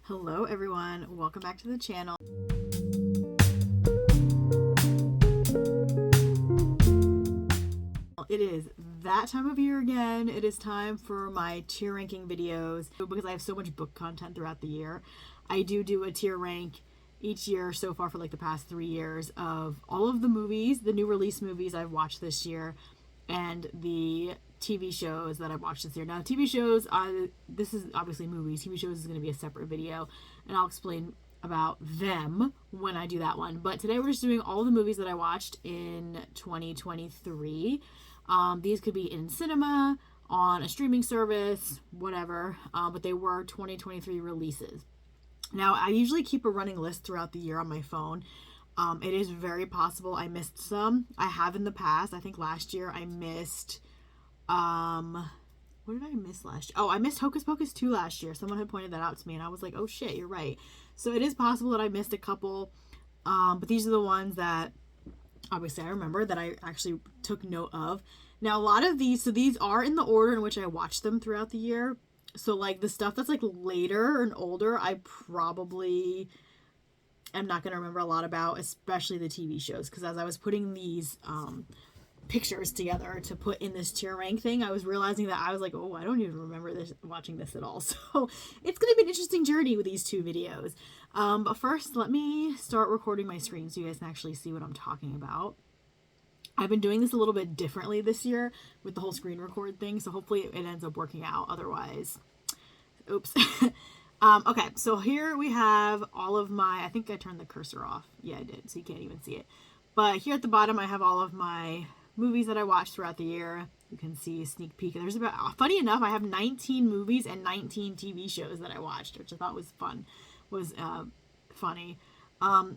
Hello everyone, welcome back to the channel. It is that time of year again. It is time for my tier ranking videos because I have so much book content throughout the year. I do a tier rank each year so far for like the past 3 years of all of the movies, the new release movies I've watched this year, and the TV shows that I've watched this year. Now, TV shows, this is obviously movies. TV shows is going to be a separate video, and I'll explain about them when I do that one. But today we're just doing all the movies that I watched in 2023. These could be in cinema, on a streaming service, whatever, but they were 2023 releases. Now, I usually keep a running list throughout the year on my phone. It is very possible I missed some. I have in the past. I think last year I missed... what did I miss last year? Oh, I missed Hocus Pocus 2 last year. Someone had pointed that out to me, and I was like, oh shit, you're right. So it is possible that I missed a couple, but these are the ones that obviously I remember that I actually took note of. Now, a lot of these, so these are in the order in which I watched them throughout the year. So like the stuff that's like later and older, I probably am not going to remember a lot about, especially the TV shows, because as I was putting these pictures together to put in this tier rank thing, I was realizing that I was like, oh, I don't even remember this, watching this at all. So it's going to be an interesting journey with these two videos. But first, let me start recording my screen so you guys can actually see what I'm talking about. I've been doing this a little bit differently this year with the whole screen record thing, so hopefully it ends up working out. Otherwise, oops. Okay, so here we have all of my, I think I turned the cursor off. Yeah, I did, so you can't even see it. But here at the bottom, I have all of my movies that I watched throughout the year. You can see a sneak peek. There's about, funny enough, I have 19 movies and 19 TV shows that I watched, which I thought was funny.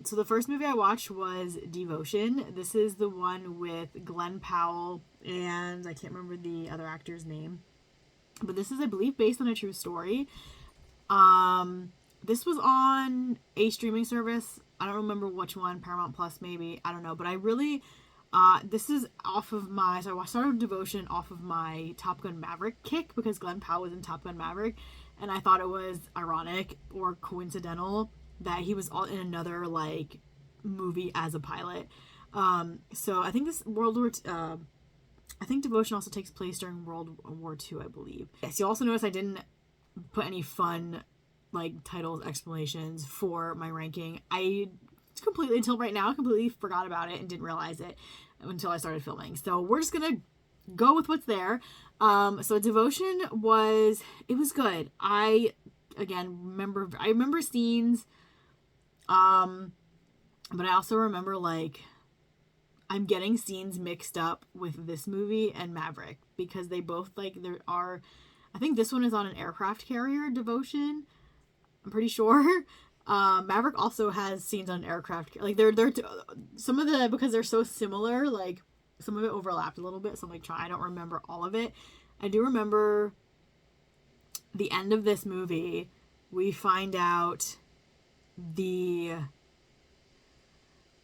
So the first movie I watched was Devotion. This is the one with Glenn Powell and I can't remember the other actor's name, but this is, I believe, based on a true story. This was on a streaming service. I don't remember which one, Paramount Plus maybe, I don't know, but I really, this is off of my, so I started Devotion off of my Top Gun Maverick kick because Glenn Powell was in Top Gun Maverick, and I thought it was ironic or coincidental that he was all in another like movie as a pilot. So I think this I think Devotion also takes place during World War II, I believe. Yes, you also notice I didn't put any fun like titles, explanations for my ranking. I completely, until right now, completely forgot about it and didn't realize it until I started filming. So we're just gonna go with what's there. So Devotion was good. I remember scenes, but I also remember like I'm getting scenes mixed up with this movie and Maverick because they both I think this one is on an aircraft carrier, Devotion, I'm pretty sure. Maverick also has scenes on an aircraft, like they're some of the, because they're so similar, like some of it overlapped a little bit, so I'm like I don't remember all of it. I do remember the end of this movie, we find out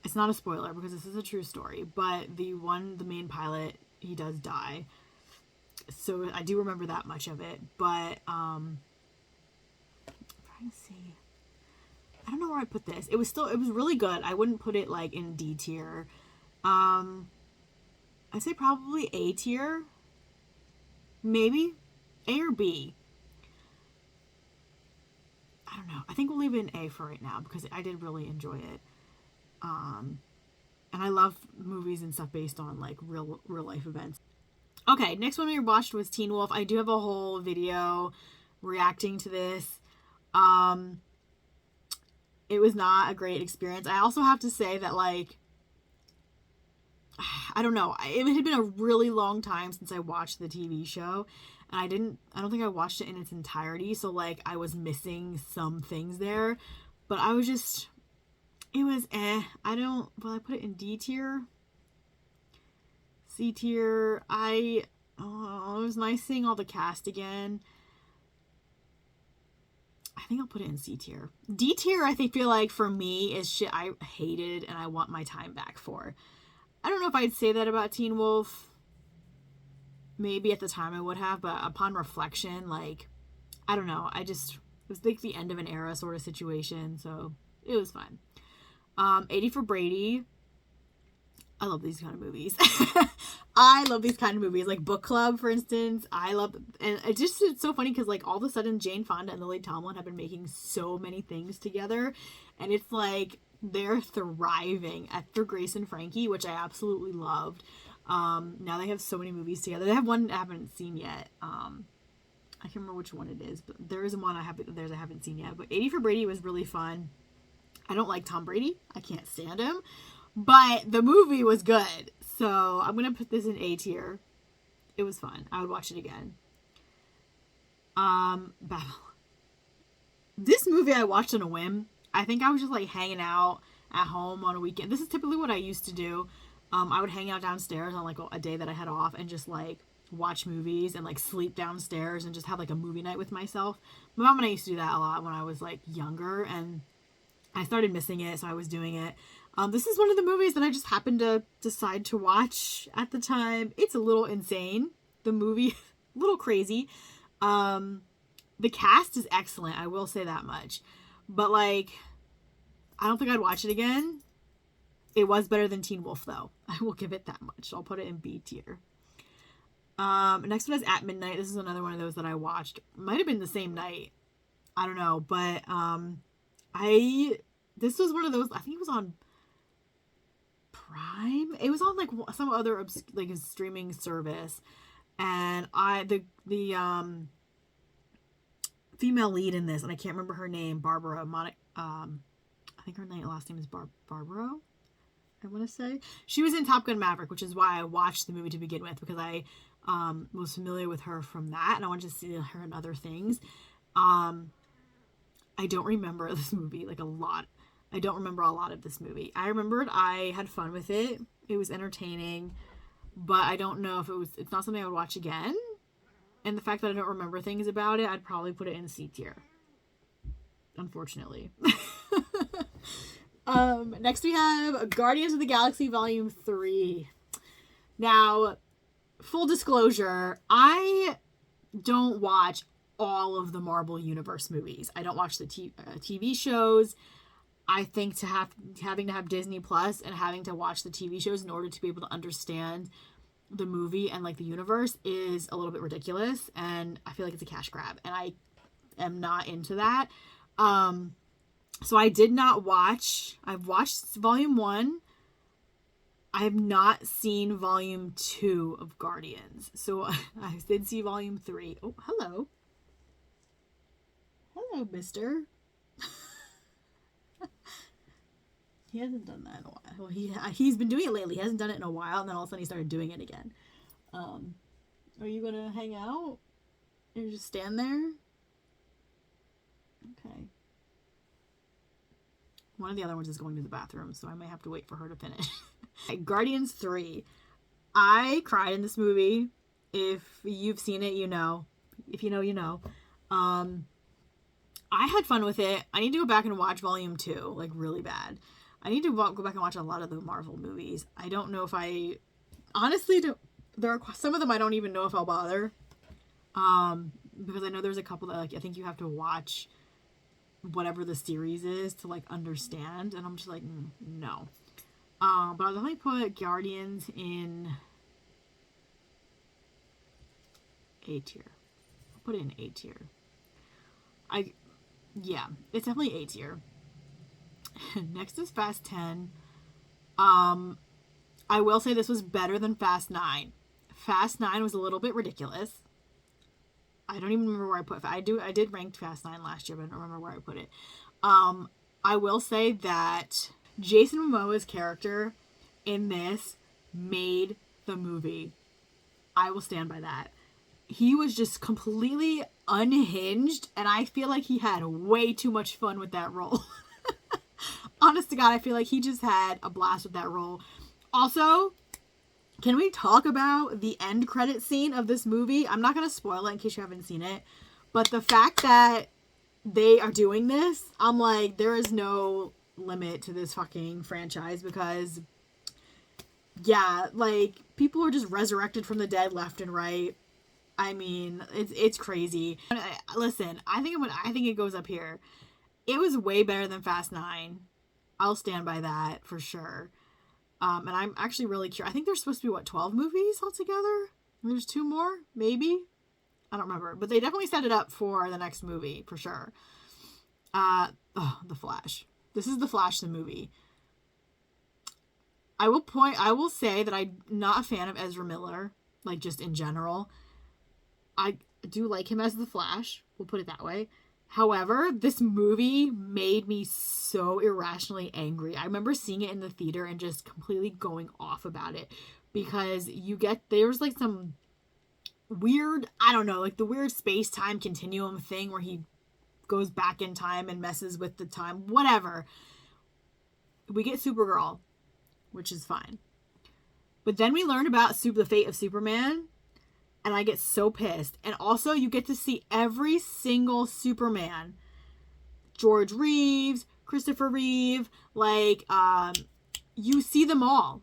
it's not a spoiler because this is a true story, but the main pilot, he does die. So I do remember that much of it, but I'm trying to see. I don't know where I'd put this. It was really good. I wouldn't put it like in D tier. I'd say probably A tier. Maybe A or B. I don't know. I think we'll leave it in A for right now because I did really enjoy it. And I love movies and stuff based on like real life events. Okay, next one we watched was Teen Wolf. I do have a whole video reacting to this. It was not a great experience. I also have to say that like, I don't know. It had been a really long time since I watched the TV show, and I don't think I watched it in its entirety. So like I was missing some things there, but I was just, it was will I put it in D tier? C tier? It was nice seeing all the cast again. I think I'll put it in C tier. D tier, I feel like for me is shit I hated and I want my time back for. I don't know if I'd say that about Teen Wolf. Maybe at the time I would have, but upon reflection, like, I don't know. It was like the end of an era sort of situation, so it was fun. 80 for Brady. I love these kind of movies. I love these kind of movies, like Book Club, for instance. And it's so funny because like all of a sudden Jane Fonda and Lily Tomlin have been making so many things together, and it's like they're thriving after Grace and Frankie, which I absolutely loved. Now they have so many movies together. They have one I haven't seen yet. I can't remember which one it is, but there is one I haven't seen yet. But 80 for Brady was really fun. I don't like Tom Brady. I can't stand him. But the movie was good. So I'm going to put this in A tier. It was fun. I would watch it again. Babylon. This movie I watched on a whim. I think I was just like hanging out at home on a weekend. This is typically what I used to do. I would hang out downstairs on like a day that I had off and just like watch movies and like sleep downstairs and just have like a movie night with myself. My mom and I used to do that a lot when I was like younger, and I started missing it, so I was doing it. This is one of the movies that I just happened to decide to watch at the time. It's a little insane. The movie, a little crazy. The cast is excellent. I will say that much. But like, I don't think I'd watch it again. It was better than Teen Wolf, though. I will give it that much. I'll put it in B tier. Next one is At Midnight. This is another one of those that I watched. Might have been the same night. I don't know. But this was one of those, I think it was on Prime. It was on like some other like a streaming service. And the female lead in this, and I can't remember her name, Barbara I think her last name is Barbara, I want to say. She was in Top Gun Maverick, which is why I watched the movie to begin with, because I was familiar with her from that, and I wanted to see her in other things. I don't remember this movie like a lot. I don't remember a lot of this movie. I remembered I had fun with it. It was entertaining, but I don't know if it's not something I would watch again. And the fact that I don't remember things about it, I'd probably put it in C tier. Unfortunately. Next we have Guardians of the Galaxy Volume 3. Now, full disclosure, I don't watch all of the Marvel Universe movies. I don't watch the TV shows. I think having to have Disney Plus and having to watch the TV shows in order to be able to understand the movie and like the universe is a little bit ridiculous, and I feel like it's a cash grab, and I am not into that. So I did not watch. I've watched Volume 1. I have not seen Volume 2 of Guardians. So I did see Volume 3. Oh, hello. Hello, mister. He hasn't done that in a while. Well, he's been doing it lately. He hasn't done it in a while, and then all of a sudden he started doing it again. Are you going to hang out? Or just stand there? Okay. One of the other ones is going to the bathroom, so I might have to wait for her to finish. Guardians 3. I cried in this movie. If you've seen it, you know. If you know, you know. I had fun with it. I need to go back and watch Volume 2, like really bad. I need to go back and watch a lot of the Marvel movies. I don't know if I... Honestly, there are some of them I don't even know if I'll bother. Because I know there's a couple that like I think you have to watch whatever the series is to like understand, and I'm just like no. But I'll definitely put Guardians in A tier. I'll put it in A tier. Yeah, it's definitely A tier. Next is Fast 10. I will say this was better than Fast 9. Fast 9 was a little bit ridiculous. I don't even remember where I put it. I did rank Fast 9 last year, but I don't remember where I put it. I will say that Jason Momoa's character in this made the movie. I will stand by that. He was just completely unhinged, and I feel like he had way too much fun with that role. Honest to God, I feel like he just had a blast with that role. Also, can we talk about the end credit scene of this movie? I'm not going to spoil it in case you haven't seen it, but the fact that they are doing this, I'm like, there is no limit to this fucking franchise, because yeah, like, people are just resurrected from the dead left and right. I mean, it's crazy. Listen, I think it goes up here. It was way better than Fast 9. I'll stand by that for sure. And I'm actually really curious. I think there's supposed to be, what, 12 movies altogether? There's 2 more, maybe? I don't remember. But they definitely set it up for the next movie, for sure. The Flash. This is the Flash, the movie. I will say that I'm not a fan of Ezra Miller, like, just in general. I do like him as the Flash. We'll put it that way. However, this movie made me so irrationally angry. I remember seeing it in the theater and just completely going off about it because there's like some weird, I don't know, like the weird space-time continuum thing where he goes back in time and messes with the time, whatever. We get Supergirl, which is fine. But then we learn about the fate of Superman, and I get so pissed. And also, you get to see every single Superman. George Reeves, Christopher Reeve, you see them all.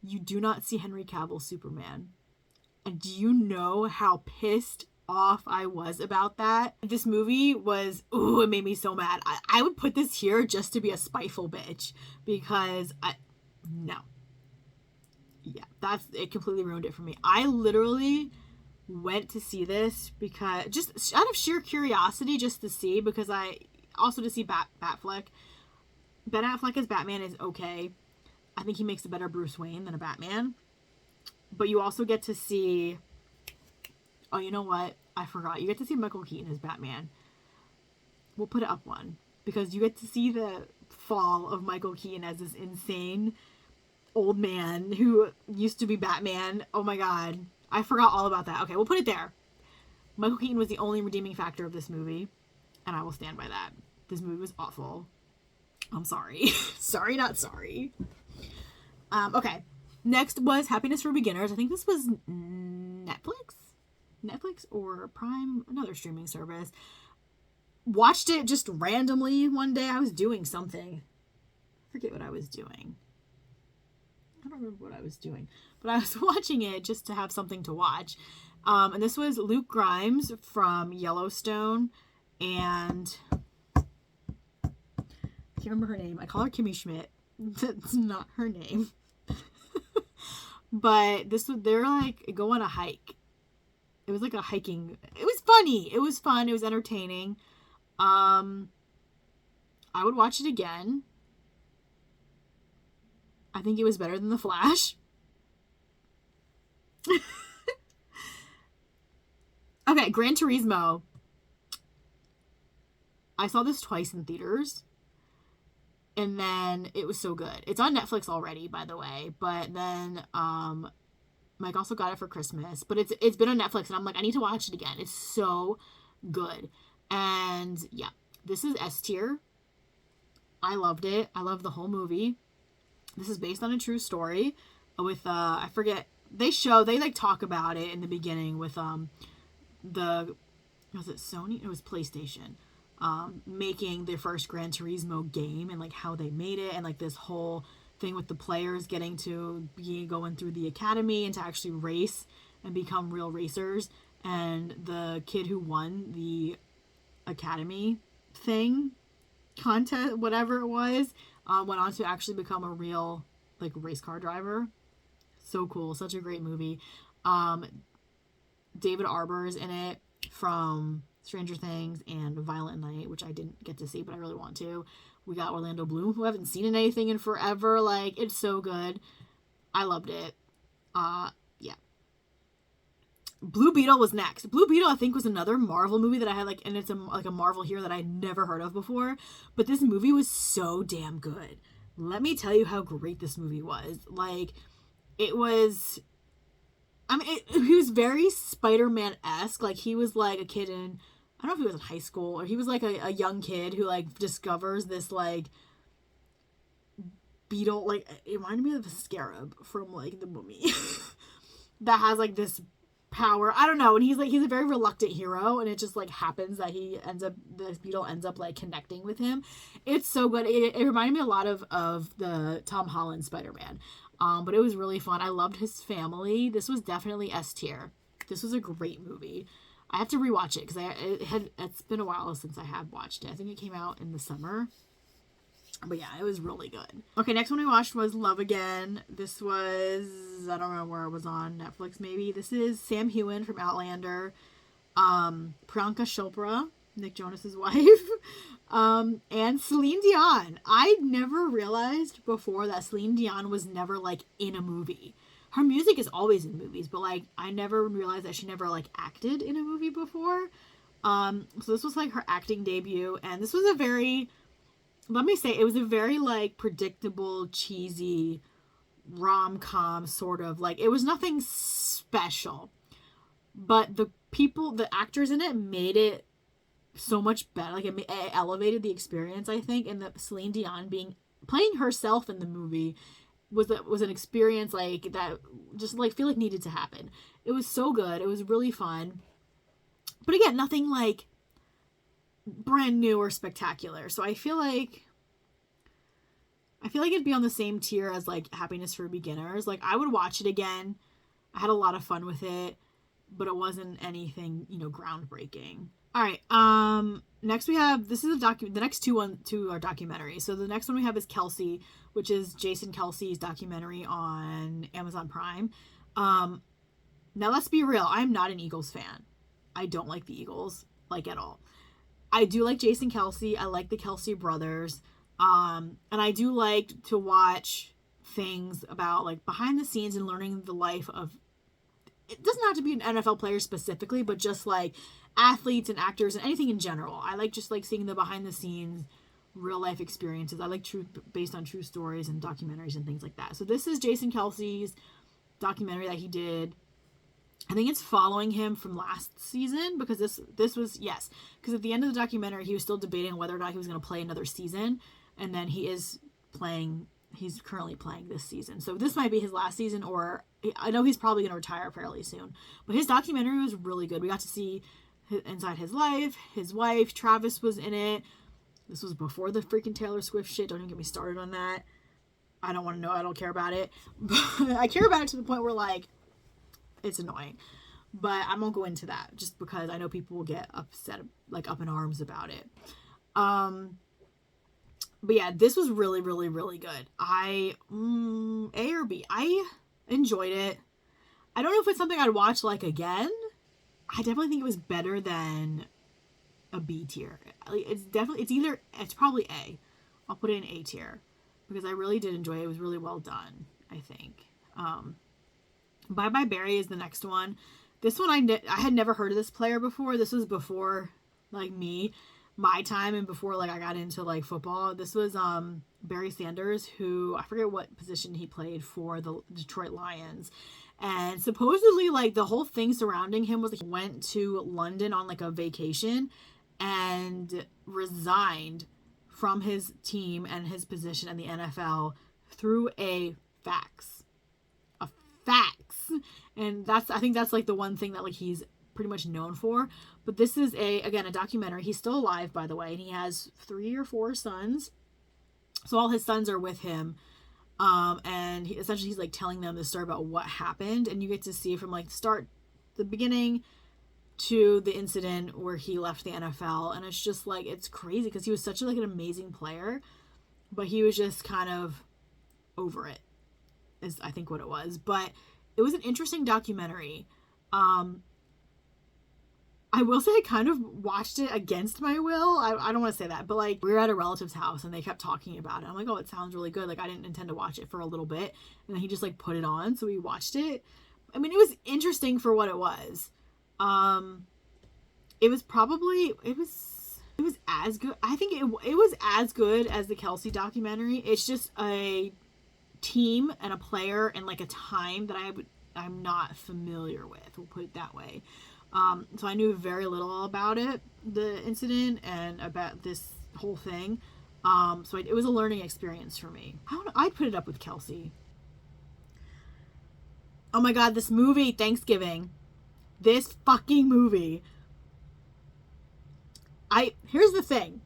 You do not see Henry Cavill Superman. And do you know how pissed off I was about that? This movie it made me so mad. I would put this here just to be a spiteful bitch. Because no. Yeah, it completely ruined it for me. I literally went to see this because just out of sheer curiosity, just to see, because to see Batfleck. Ben Affleck as Batman is okay. I think he makes a better Bruce Wayne than a Batman. But you also get to see, oh, you know what? I forgot. You get to see Michael Keaton as Batman. We'll put it up one because you get to see the fall of Michael Keaton as this insane old man who used to be Batman. Oh my god. I forgot all about that. Okay, we'll put it there. Michael Keaton was the only redeeming factor of this movie, and I will stand by that. This movie was awful. I'm sorry. Sorry, not sorry. Okay. Next was Happiness for Beginners. I think this was Netflix or Prime, another streaming service. Watched it just randomly one day. I was doing something. I forget what I was doing. I don't remember what I was doing, but I was watching it just to have something to watch. And this was Luke Grimes from Yellowstone, and I can't remember her name. I call her Kimmy Schmidt. That's not her name. But they're like go on a hike. It was like a hiking. It was funny. It was fun. It was entertaining. I would watch it again. I think it was better than The Flash. Okay, Gran Turismo. I saw this twice in theaters. And then it was so good. It's on Netflix already, by the way. But then Mike also got it for Christmas. But it's been on Netflix, and I'm like, I need to watch it again. It's so good. And yeah, this is S tier. I loved it. I loved the whole movie. This is based on a true story with I forget, they talk about it in the beginning with was it Sony? It was PlayStation. Making their first Gran Turismo game and like how they made it, and like this whole thing with the players getting to going through the academy and to actually race and become real racers. And the kid who won the academy thing contest, whatever it was, went on to actually become a real like race car driver. So cool. Such a great movie. David Arbour's in it from Stranger Things and Violent Night, which I didn't get to see, but I really want to. We got Orlando Bloom, who I haven't seen in anything in forever. Like, it's so good. I loved it. Yeah. Blue Beetle was next. Blue Beetle, I think, was another Marvel movie that I had, like, and it's a Marvel hero that I never heard of before. But this movie was so damn good. Let me tell you how great this movie was. Like, it was... I mean, he was very Spider-Man-esque. Like, he was, like, a kid in... I don't know if he was in high school, or he was, like, a young kid who, like, discovers this, like, beetle. Like, it reminded me of a scarab from, like, the Mummy. That has, like, this power. I don't know. And he's a very reluctant hero, and it just, like, happens that this beetle ends up, like, connecting with him. It's so good. It reminded me a lot of the Tom Holland Spider-Man. But it was really fun. I loved his family. This was definitely S tier. This was a great movie. I have to rewatch it because it's been a while since I have watched it. I think it came out in the summer. But yeah, it was really good. Okay, next one we watched was Love Again. This was, I don't know where it was on, Netflix maybe. This is Sam Heughan from Outlander. Priyanka Chopra, Nick Jonas's wife. And Celine Dion. I never realized before that Celine Dion was never like in a movie. Her music is always in movies, but like I never realized that she never like acted in a movie before. So this was like her acting debut, and this was a very, let me say, it was a very like predictable, cheesy rom-com sort of, like it was nothing special, but the actors in it made it so much better. Like it elevated the experience, I think, and that Celine Dion playing herself in the movie was an experience like that just like feel like needed to happen. It was so good. It was really fun. But again, nothing like brand new or spectacular. So I feel like it'd be on the same tier as like Happiness for Beginners. Like I would watch it again. I had a lot of fun with it, but it wasn't anything, groundbreaking. All right. Next we have, this is the next two are documentaries. So the next one we have is Kelsey, which is Jason Kelsey's documentary on Amazon Prime. Now let's be real. I'm not an Eagles fan. I don't like the Eagles, like at all. I do like Jason Kelsey. I like the Kelsey brothers. And I do like to watch things about like behind the scenes and learning the life of, it doesn't have to be an NFL player specifically, but just like athletes and actors and anything in general. I like just like seeing the behind the scenes real life experiences. I like based on true stories and documentaries and things like that. So this is Jason Kelsey's documentary that he did. I think it's following him from last season, because this was, yes, because at the end of the documentary he was still debating whether or not he was going to play another season, and then he's currently playing this season. So this might be his last season, or I know he's probably going to retire fairly soon. But his documentary was really good. We got to see inside his life. His wife, Travis, was in it. This was before the freaking Taylor Swift shit. Don't even get me started on that. I don't want to know. I don't care about it. But I care about it to the point where, like, it's annoying. But I won't go into that just because I know people will get upset, like, up in arms about it. But yeah, this was really, really, really good. A or B. I enjoyed it. I don't know if it's something I'd watch, like, again. I definitely think it was better than a B tier. It's probably A. I'll put it in A tier because I really did enjoy it. It was really well done, I think. Bye Bye Barry is the next one. This one I had never heard of this player before. This was before like my time, and before like I got into like football. This was Barry Sanders, who I forget what position he played for the Detroit Lions. And supposedly like the whole thing surrounding him was like, he went to London on like a vacation and resigned from his team and his position in the NFL through a fax. And I think that's like the one thing that like he's pretty much known for. But this is a documentary. He's still alive, by the way, and he has 3 or 4 sons. So all his sons are with him. And essentially he's like telling them the story about what happened, and you get to see from like the beginning to the incident where he left the NFL. And it's just like, it's crazy because he was such like an amazing player, but he was just kind of over it, is I think what it was. But it was an interesting documentary. I will say I kind of watched it against my will. I don't want to say that, but like we were at a relative's house and they kept talking about it. I'm like, oh, it sounds really good. Like I didn't intend to watch it for a little bit, and then he just like put it on, so we watched it. I mean, it was interesting for what it was. It was as good. I think it was as good as the Kelsey documentary. It's just a team and a player and like a time that I'm not familiar with. We'll put it that way. So I knew very little about the incident and about this whole thing. So it was a learning experience for me. I don't know. I'd put it up with Kelsey. Oh my God, this movie, Thanksgiving. This fucking movie. Here's the thing.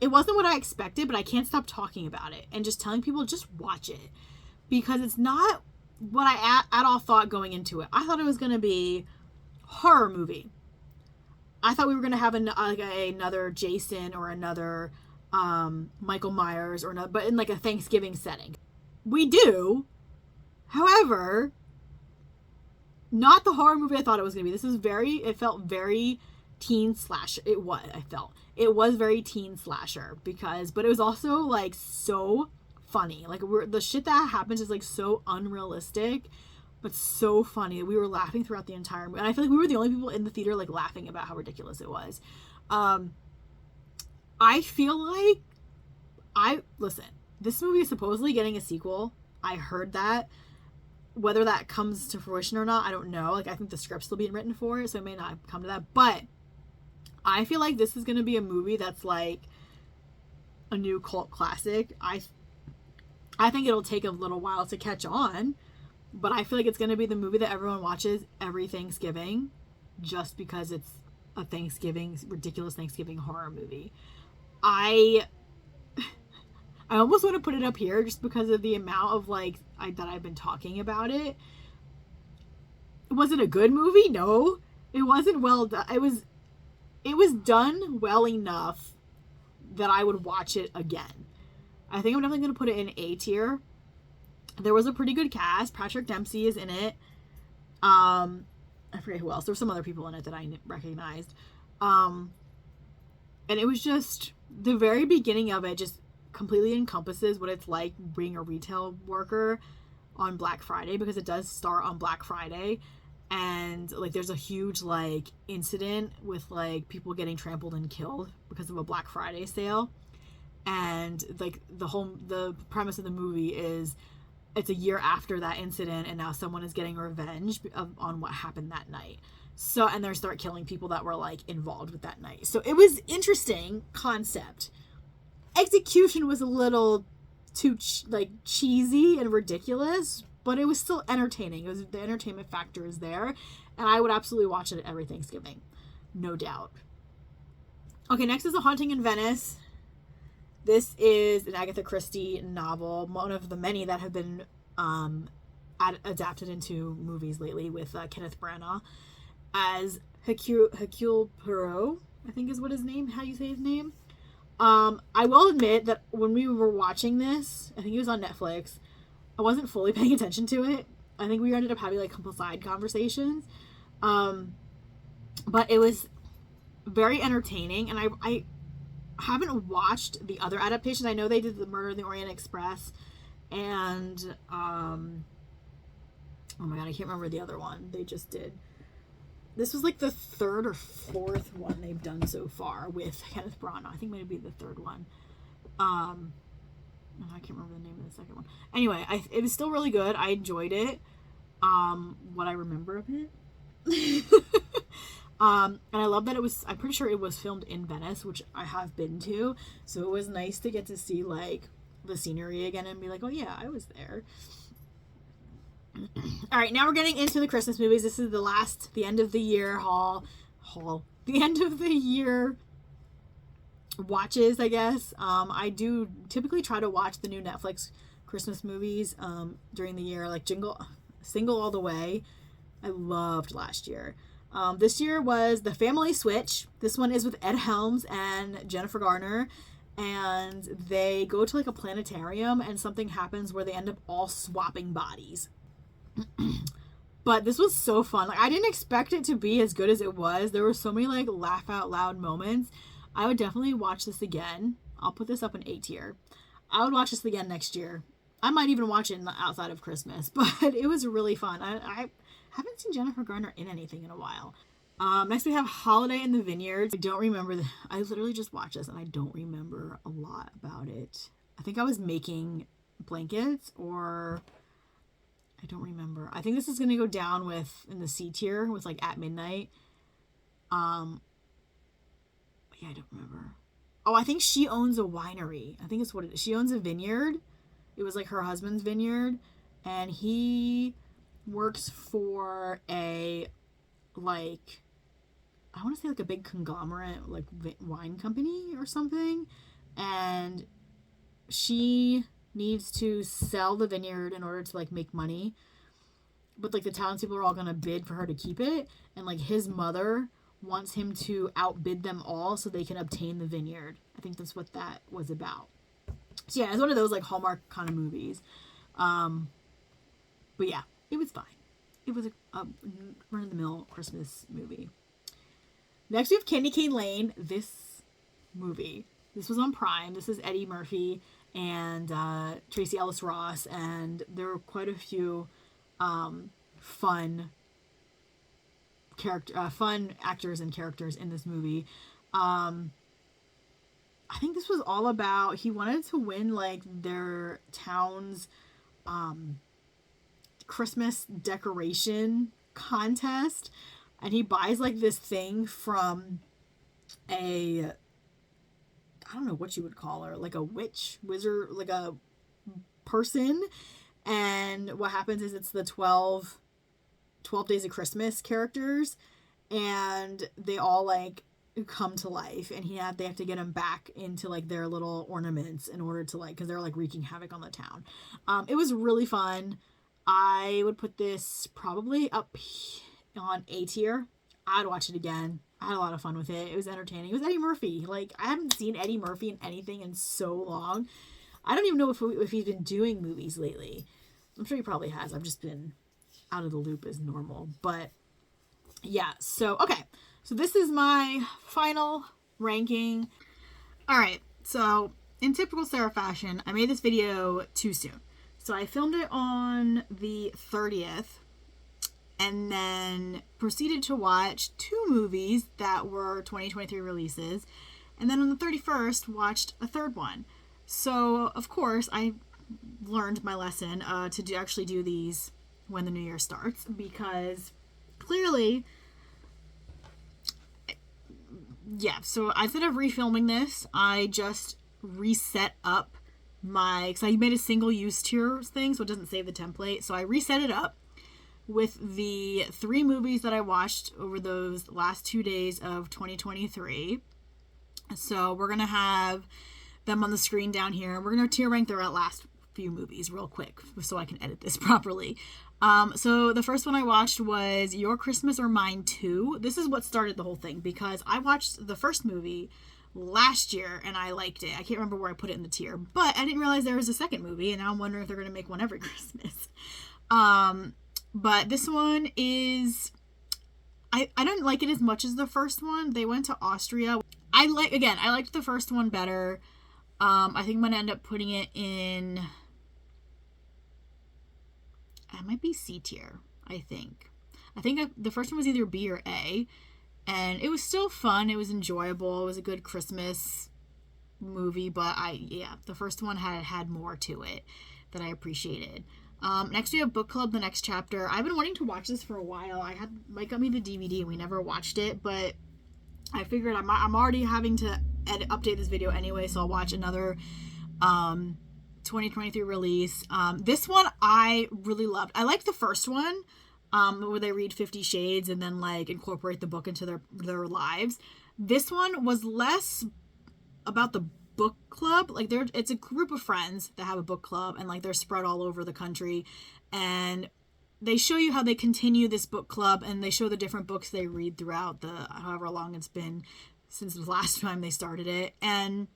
It wasn't what I expected, but I can't stop talking about it and just telling people just watch it, because it's not what I at all thought going into it. I thought it was going to be horror movie. I thought we were going to have another Jason or another Michael Myers or another, but in like a Thanksgiving setting. We do. However, not the horror movie I thought it was going to be. It felt very teen slasher. It was very teen slasher but it was also like so funny. Like the shit that happens is like so unrealistic, but so funny. We were laughing throughout the entire movie. And I feel like we were the only people in the theater like laughing about how ridiculous it was. I feel like listen, this movie is supposedly getting a sequel. I heard that. Whether that comes to fruition or not, I don't know. Like, I think the script's still being written for it, so it may not come to that. But I feel like this is going to be a movie that's like a new cult classic. I think it'll take a little while to catch on, but I feel like it's going to be the movie that everyone watches every Thanksgiving just because it's a ridiculous Thanksgiving horror movie. I almost want to put it up here just because of the amount of that I've been talking about it. Was it a good movie? No, it wasn't well done. It was done well enough that I would watch it again. I think I'm definitely going to put it in A tier. There was a pretty good cast. Patrick Dempsey is in it. I forget who else. There were some other people in it that I recognized. And it was just the very beginning of it just completely encompasses what it's like being a retail worker on Black Friday, because it does start on Black Friday, and like there's a huge like incident with like people getting trampled and killed because of a Black Friday sale. And like the premise of the movie is it's a year after that incident, and now someone is getting revenge on what happened that night. So, and they start killing people that were like involved with that night. So it was interesting concept. Execution was a little too cheesy and ridiculous, but it was still entertaining. The entertainment factor is there, and I would absolutely watch it every Thanksgiving, no doubt. Okay, next is A Haunting in Venice. This is an Agatha Christie novel, one of the many that have been adapted into movies lately, with Kenneth Branagh as Hercule Poirot, I think is how you say his name. I will admit that when we were watching this, I think it was on Netflix, I wasn't fully paying attention to it. I think we ended up having like a couple side conversations. But it was very entertaining, and I haven't watched the other adaptations. I know they did the Murder in the Orient Express, and oh my god, I can't remember the other one they just did. This was like the third or fourth one they've done so far with Kenneth Branagh. I think maybe the third one. I can't remember the name of the second one. Anyway, it was still really good. I enjoyed it. What I remember of it. And I love that I'm pretty sure it was filmed in Venice, which I have been to. So it was nice to get to see like the scenery again and be like, oh yeah, I was there. All right, now we're getting into the Christmas movies. This is the end of the year the end of the year watches, I guess. I do typically try to watch the new Netflix Christmas movies during the year, like Single All the Way. I loved last year. This year was The Family Switch. This one is with Ed Helms and Jennifer Garner, and they go to like a planetarium, and something happens where they end up all swapping bodies. But this was so fun. Like, I didn't expect it to be as good as it was. There were so many like laugh out loud moments. I would definitely watch this again. I'll put this up in A tier. I would watch this again next year. I might even watch it outside of Christmas, but it was really fun. I haven't seen Jennifer Garner in anything in a while. Next we have Holiday in the Vineyards. I don't remember I literally just watched this and I don't remember a lot about it. I think I was making blankets, or I don't remember. I think this is going to go down in the C tier with like At Midnight. Yeah, I don't remember. Oh, I think she owns a winery. I think it's what it is. She owns a vineyard. It was like her husband's vineyard, and he works for a like, I want to say like a big conglomerate like wine company or something, and she needs to sell the vineyard in order to like make money, but like the townspeople are all gonna bid for her to keep it, and like his mother wants him to outbid them all so they can obtain the vineyard. I think that's what that was about. So yeah, it's one of those like Hallmark kind of movies. But yeah, it was fine. It was a run-of-the-mill Christmas movie. Next we have Candy Cane Lane. This movie. This was on Prime. This is Eddie Murphy and Tracy Ellis Ross, and there were quite a few fun actors and characters in this movie. I think this was all about, he wanted to win like their town's Christmas decoration contest, and he buys like this thing from I don't know what you would call her, like a wizard, like a person. And what happens is it's the 12 Days of Christmas characters, and they all like come to life, and they have to get them back into like their little ornaments in order to like, because they're like wreaking havoc on the town. It was really fun. I would put this probably up on A tier. I'd watch it again. I had a lot of fun with it. It was entertaining. It was Eddie Murphy. Like, I haven't seen Eddie Murphy in anything in so long. I don't even know if he's been doing movies lately. I'm sure he probably has. I've just been out of the loop as normal. But yeah, so okay. So this is my final ranking. All right. So in typical Sarah fashion, I made this video too soon. So I filmed it on the 30th and then proceeded to watch 2 movies that were 2023 releases. And then on the 31st, watched a third one. So, of course, I learned my lesson to actually do these when the new year starts, because clearly, yeah, so instead of refilming this, I just reset up because I made a single use tier thing, so it doesn't save the template. So I reset it up with the 3 movies that I watched over those last 2 days of 2023. So we're going to have them on the screen down here. We're going to tier rank their last few movies real quick so I can edit this properly. So the first one I watched was Your Christmas or Mine 2. This is what started the whole thing, because I watched the first movie last year and I liked it. I can't remember where I put it in the tier, but I didn't realize there was a second movie, and now I'm wondering if they're going to make one every Christmas. But this one is, I don't like it as much as the first one. They went to Austria. I liked the first one better. I think I'm going to end up putting it in, it might be C tier, I think. The first one was either B or A, and it was still fun. It was enjoyable. It was a good Christmas movie, but the first one had more to it that I appreciated. Next we have Book Club, The Next Chapter. I've been wanting to watch this for a while. Mike got me the DVD and we never watched it, but I figured I'm already having to update this video anyway, so I'll watch another 2023 release. This one I really loved. I liked the first one, where they read 50 Shades and then like incorporate the book into their lives. This one was less about the book club. Like it's a group of friends that have a book club, and like they're spread all over the country, and they show you how they continue this book club, and they show the different books they read throughout the however long it's been since the last time they started it. And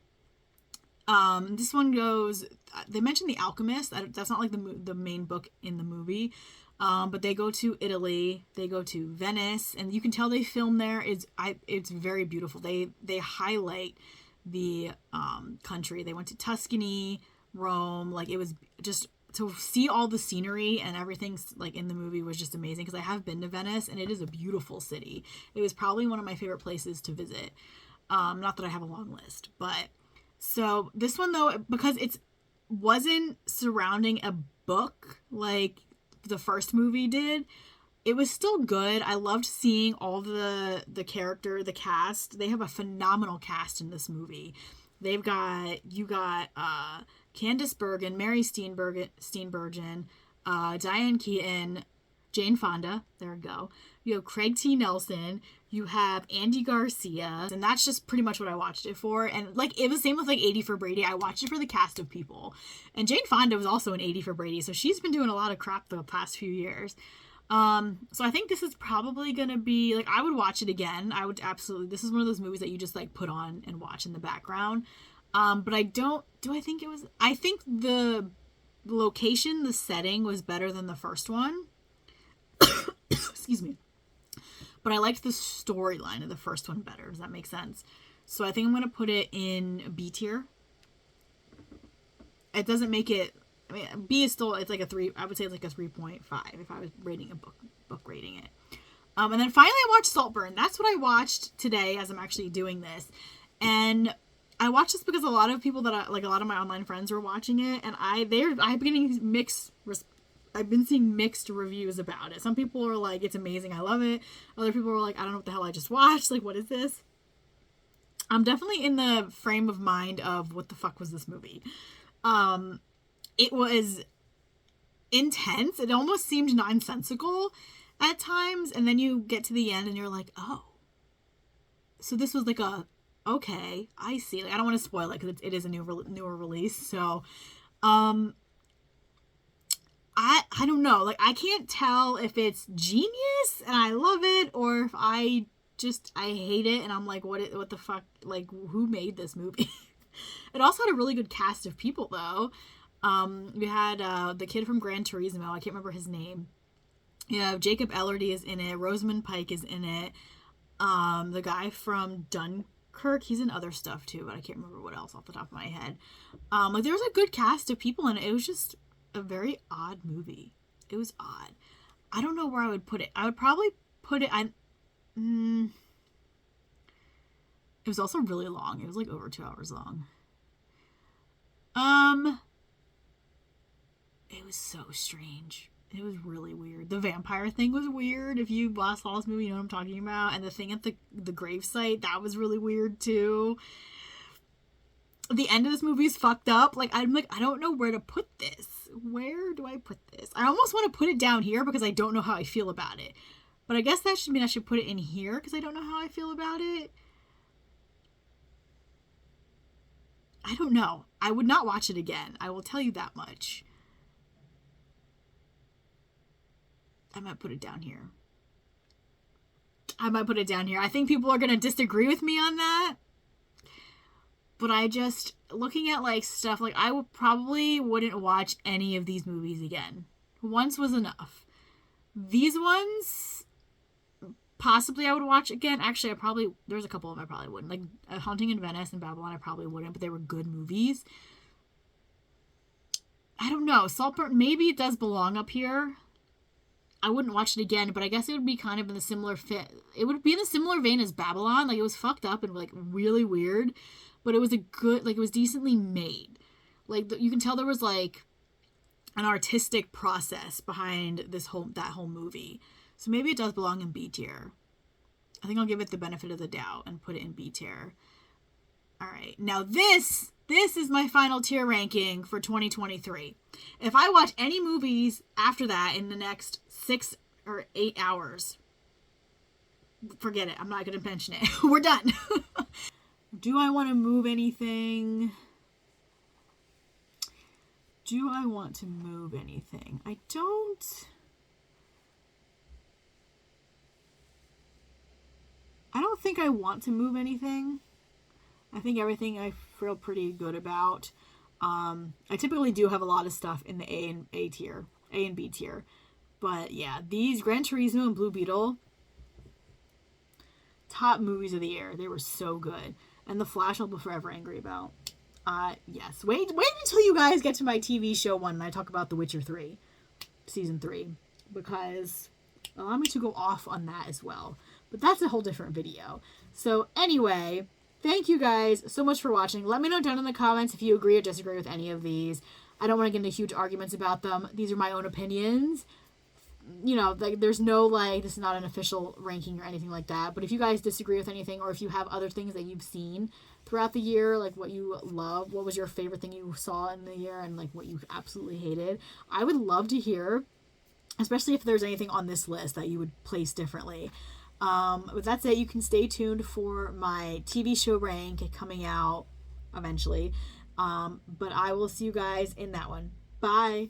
this one goes, they mentioned The Alchemist. That's not like the main book in the movie, but they go to Italy, they go to Venice, and you can tell they filmed there. It's very beautiful. They highlight the country. They went to Tuscany, Rome. Like, it was just, to see all the scenery and everything like in the movie was just amazing, because I have been to Venice and it is a beautiful city. It was probably one of my favorite places to visit. Not that I have a long list, but so this one though, because it wasn't surrounding a book like the first movie did, it was still good. I loved seeing all the cast. They have a phenomenal cast in this movie. You got Candice Bergen, Mary Steenburgen, Diane Keaton, Jane Fonda. There we go. You have Craig T. Nelson. You have Andy Garcia. And that's just pretty much what I watched it for. And like, it was the same with like 80 for Brady. I watched it for the cast of people. And Jane Fonda was also in 80 for Brady. So she's been doing a lot of crap the past few years. So I think this is probably gonna be like, I would watch it again. I would absolutely. This is one of those movies that you just like put on and watch in the background. But I don't. Do I think it was? I think the location, the setting was better than the first one. Excuse me. But I liked the storyline of the first one better. Does that make sense? So I think I'm gonna put it in B tier. It doesn't make it. I mean, B is still, it's like a 3, I would say it's like a 3.5 if I was rating a book rating it. And then finally I watched Saltburn. That's what I watched today as I'm actually doing this. And I watched this because a lot of people a lot of my online friends were watching it, and I've been seeing mixed reviews about it. Some people are like, it's amazing, I love it. Other people are like, I don't know what the hell I just watched. Like, what is this? I'm definitely in the frame of mind of what the fuck was this movie. It was intense. It almost seemed nonsensical at times. And then you get to the end and you're like, oh. So this was like okay, I see. Like, I don't want to spoil it because it is a newer release. So, I don't know. Like, I can't tell if it's genius and I love it, or if I hate it and I'm like, what the fuck? Like, who made this movie? It also had a really good cast of people, though. We had the kid from Gran Turismo. I can't remember his name. Yeah, Jacob Elordi is in it. Rosamund Pike is in it. The guy from Dunkirk, he's in other stuff too, but I can't remember what else off the top of my head. Like, there was a good cast of people in it. It was just a very odd movie. It was odd. I don't know where I would put it. I would probably put it. It was also really long. It was like over 2 hours long. It was so strange. It was really weird. The vampire thing was weird. If you saw this movie, you know what I'm talking about. And the thing at the gravesite, that was really weird too. The end of this movie is fucked up. Like, I'm like, I don't know where to put this. Where do I put this? I almost want to put it down here because I don't know how I feel about it. But I guess that should mean I should put it in here because I don't know how I feel about it. I don't know. I would not watch it again. I will tell you that much. I might put it down here. I think people are going to disagree with me on that. But looking at like stuff, like I probably wouldn't watch any of these movies again. Once was enough. These ones, possibly I would watch again. Actually, there's a couple of them I probably wouldn't. Like Haunting in Venice and Babylon, I probably wouldn't, but they were good movies. I don't know. Saltburn, maybe it does belong up here. I wouldn't watch it again, but I guess it would be kind of in the similar fit. It would be in the similar vein as Babylon. Like, it was fucked up and like really weird, but it was it was decently made. Like, you can tell there was like an artistic process behind that whole movie. So maybe it does belong in B tier. I think I'll give it the benefit of the doubt and put it in B tier. All right. Now this is my final tier ranking for 2023. If I watch any movies after that in the next 6 or 8 hours, forget it. I'm not going to mention it. We're done. Do I want to move anything? I don't think I want to move anything. I think everything I feel pretty good about. I typically do have a lot of stuff in the A and B tier. But yeah, these Gran Turismo and Blue Beetle, top movies of the year. They were so good. And The Flash I'll be forever angry about. Yes. Wait until you guys get to my TV show one and I talk about The Witcher 3, season 3, because allow me to go off on that as well. But that's a whole different video. So anyway, thank you guys so much for watching. Let me know down in the comments if you agree or disagree with any of these. I don't want to get into huge arguments about them. These are my own opinions. You know, like, there's no, like, this is not an official ranking or anything like that. But if you guys disagree with anything, or if you have other things that you've seen throughout the year, like what you love, what was your favorite thing you saw in the year, and like what you absolutely hated, I would love to hear, especially if there's anything on this list that you would place differently. With that said, you can stay tuned for my TV show rank coming out eventually. But I will see you guys in that one. Bye.